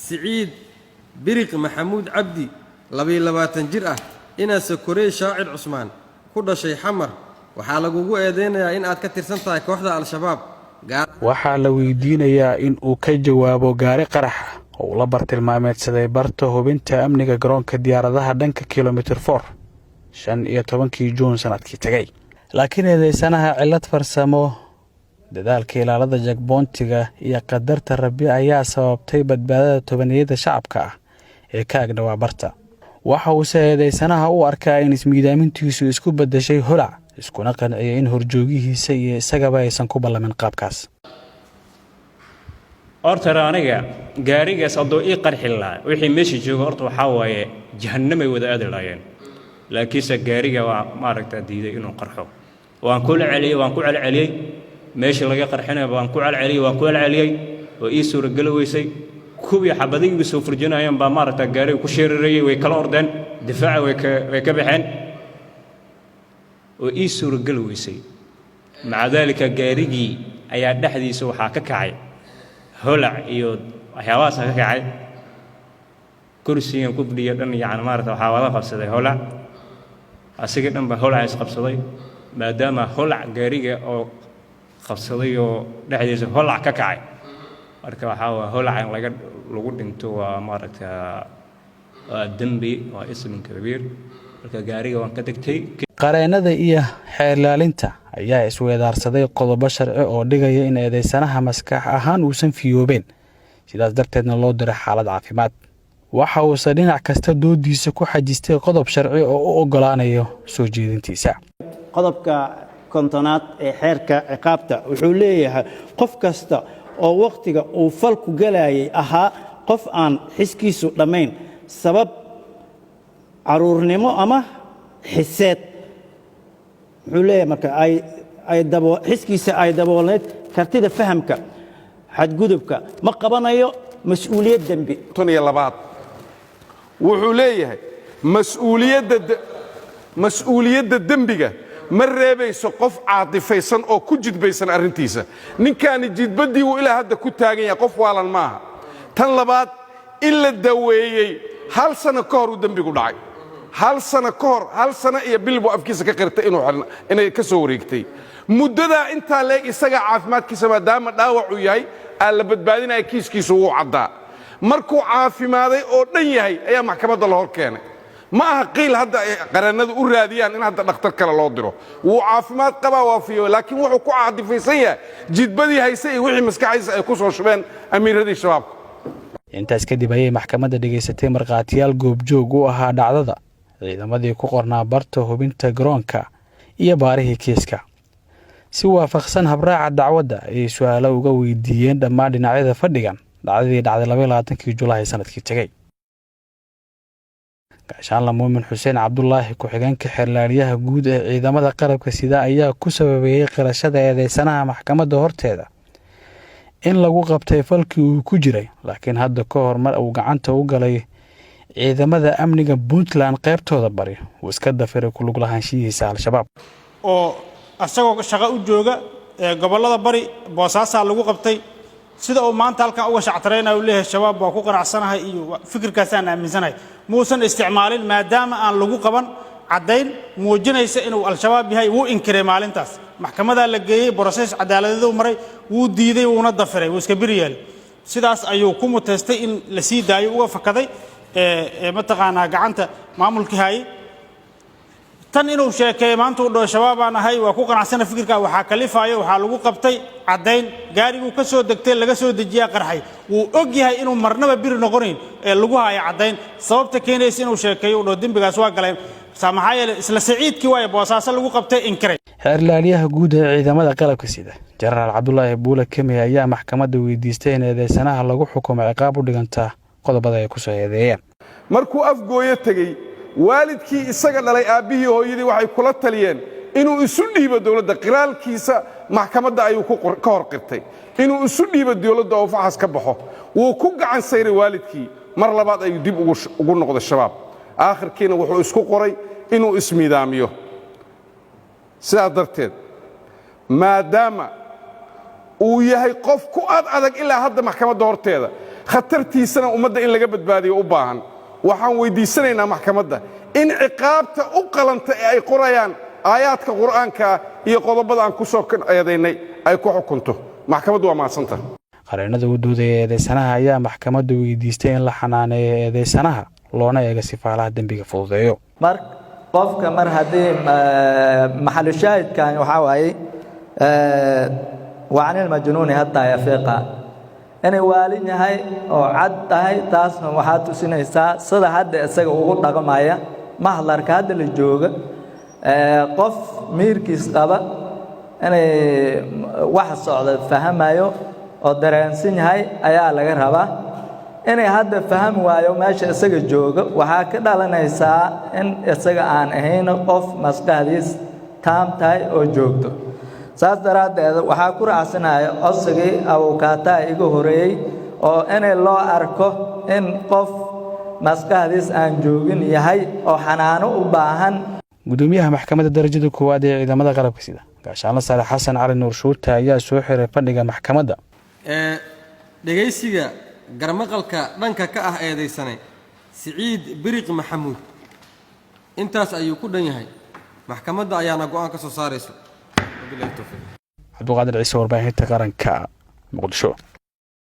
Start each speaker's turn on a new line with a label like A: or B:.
A: سعيد بريق محمود عبدي لبي لباتن جرأة إنا سكوري شاعر عثمان كل شيء حمر وحالقوقو إيدينا إن آد كتير سنتها كوحدة على الشباب
B: waxaa la weydiinayaa in uu ka jawaabo gaari qarax oo la bartilmaameedsaday barta hubinta amniga garoonka diyaaradaha dhanka kilomitir 4 15 Juun sanadkii tagay laakiin eedeysanaha cilad farsamo dadaalka ilaalada jagboontiga iyo qadarta Rabbi ayaa sababtay badbaadada tobaniyada shacabka ah ee ka agdhawaa barta waxa uu eedeysanaha u arkaa in ismiidaamintiisu isku bedeshay holac iskuna qanciyay in horjoogihiisa iyo isagaba aysan ku ballamin qaabkaas
C: ortara aniga gaarigaas hadoo ii qarxi lahaa wixii meeshii jooga horta waxa waaye jahannamay wada aadayeen laakiinse gaariga waa maaragta diiday inuu qarxo waan ku celceliyay meeshii laga qarxinay waan ku celceliyay oo ii suuragal weysay kubii xabadiga soo furjinayaan baa maaragta gaariga ku sheerarayay way kala ordeen difaaca way ka baxeen oo ii suuragal weysay maca dalika gaarigii ayaa dhaxdiisa waxa ka kacay holac iyo waxyaabahaas ka kacay kursigan ku fadhiyo dhan yacni maaragta waxa wada qabsaday holac asiga dhan ba holac is qabsaday maadaama holac gaariga oo qabsaday oo dhaxdiisa holac ka kacay marka waxa waa holac in lagu dhinto waa maaragta dambi waa ismin kabiir marka gaariga waan ka tagtay qareenada iyo xeelaalinta ayaa isweedaarsaday qodobo sharci oo dhigaya in eedeysanaha maskax ahaan uusan fiyoobeen sidaas darteedna loo diray xaalad caafimaad waxa uu dhinac kasta doodiisa ku xajistay qodob sharci oo u ogolaanayo soo jeedintiisa
D: qodobka kontonaad ee xeerka ciqaabta wuxuu leeyahay qof kasta oo waqtiga uu falku galayay ahaa qof aan xiskiisu dhamayn sabab caruurnimo ama xiseed wuxuu leeyahay marka xiskiisa ay daboolneed kartida fahamka xadgudubka ma qabanayo mas'uuliyad dambi
E: wuxuu leeyahay mas'uuliyadda dembiga ma reebayso qof caatifaysan oo ku jidbaysan arrintiisa ninkaani jidbaddii uu ilaa hadda ku taagan yahay qof waalan maaha tan labaad in la daweeyey hal sano ka hor uu dembigu dhacay hal sano iyo bil buu afkiisa ka qirtay inay ka soo wareegtay muddadaa intaa leeg isagaa caafimaadkiisa maadaama dhaawacuu yahay aan la badbaadinaya kiiskiisu wuu caddaa markuu caafimaaday oo dhan yahay ayaa maxkamadda la hor keenay ma aha qiil hadda ay qareennadu u raadiyaan in hadda dhakhtar kale loo diro wuu caafimaad qabaa waafiyo laakiin wuxuu ku caadifaysan yahay jidbadii hayse iyo wixii maskaxdiisa ay ku soo shubeen amiiradii shabaabka
B: intaas kadib ayay maxkamadda dhageysatay markhaatiyaal goobjoog u ahaa dhacdada ciidamadii ku qornaa barta hubinta garoonka iyo baarihii kiiska si waafaqsan habraaca dacwadda ay su'aalo uga weydiiyeen dhammaan dhinacyada fadhigan dhacdadii dhacday 22 Julaay sanadkii tagay gaashaanle muumin xuseen cabdullaahi ku-xigeenka xeerlaaliyaha guud ee ciidamada qalabka sida ayaa ku sababeeyay qirashada eedeysanaha maxkamadda horteeda in lagu qabtay falkii uu ku jiray laakiin hadda ka hor mar uu gacanta u galay ciidamada amniga Puntland qaybtooda bari uu iska dafiray ku lug lahaanshihiisa al-shabaab
F: oo asagoo shaqo u jooga gobolada bari Boosaaso lagu qabtay sida uu maanta halka uga shactareynayo uu leeyahay shabaab waa ku qanacsanahay iyo fikirkaas aan aaminsanahay muusan isticmaalin maadaama aan lagu qaban cadayn muujinaysa inuu al-shabaab yahay wuu inkiray maalintaas maxkamadda la geeyay process cadaaladeed uu maray wuu diiday wuuna dafiray wuu iska biriyay sidaas ayuu ku muteystay in la sii daayo uga fakaday mataqaanaa gacanta maamulka hay tan inuu sheekay maanta uu shabaab aan ahay waa ku qanacsana fikirka waxa kalifayo waxa lagu qabtay cadayn gaarigu ka soo degtay laga soo dejiyaa qarxay wuu og yahay inuu marnaba bir noqonin ee lagu hayo cadayn sababta keenaysa inuu sheekay uu dambigaas waa galay samaxayel isla saciidkii way Boosaaso lagu qabtay inkiray
B: xeerlaaliyaha guud ee ciidamada qalabka sida Generaal Cabdullaahi Buule Kemi ayaa maxkamadda weydiistay in eedeysanaha lagu xukumo ciqaab u dhiganta qodobada ay ku soo eedeeyeen
E: markuu afgooyo tagay waalidkii isaga dhalay aabihii hooyadii waxay kula taliyeen inuu isu dhiibo dawladda qiraalkiisa maxkamadda ayuu ka hor qirtay inuu isu dhiibo dawladda oo faxas ka baxo wuu ku gacan sayray waalidkii mar labaad ayuu dib ugu noqday shabaab aakhirkiina wuxuu isku qoray inuu ismiidaamiyo sidaas darteed maadaama uu yahay qof ku adag ilaa hadda maxkamadda horteeda khatartiisana ummadda in laga badbaadiyo u baahan waxaan weydiisanaynaa maxkamadda in ciqaabta u qalanta ee ay qorayaan aayaadka qur'aanka iyo qodobada aan ku soo eedaynay ay ku xukunto maxkamaddu waa mahadsantahay
B: qareennada u doodaya eedeysanaha ayaa maxkamadda weydiistay in la xanaaneeyo eedeysanaha loona eego sifaalaha dembiga fududeeyo
G: qofka mar haddii maxalu shaahidkan waxaa waaye waa canil majnuuni hataa yafiiqa inay waalin yahay oo cad tahay taasna waxaa tusinaysaa sida hadda isaga ugu dhaqmaya mahlarka hadda la jooga qof miirkiis qaba inay wax socda fahmayo oo dareensan yahay ayaa laga rabaa inay hadda fahmi waayo meesha isaga jooga waxaa ka dhalanaysaa in isaga aan ahayn qof maskaxdiis taam tahay oo joogto saas daraaddeed waxaa ku raacsanayo codsigii abuukaataa iga horeeyey oo inay loo arko in qof maskaxdiis aan joogin yahay oo xanaano u baahan
B: gudoomiyaha maxkamadda darajada koowaad ee ciidamada qalabka sida gaashaanle sare xasan cali nuur shuurta ayaa soo xiray fadhiga maxkamadda
A: dhegaysiga garmaqalka dhanka ka ah eedaysanay siciid biriq maxamuud intaas ayuu ku dhan yahay maxkamadda ayaana go'aan ka soo saarayso
B: cabduqaadir ciise warbaahinta qaranka muqdisho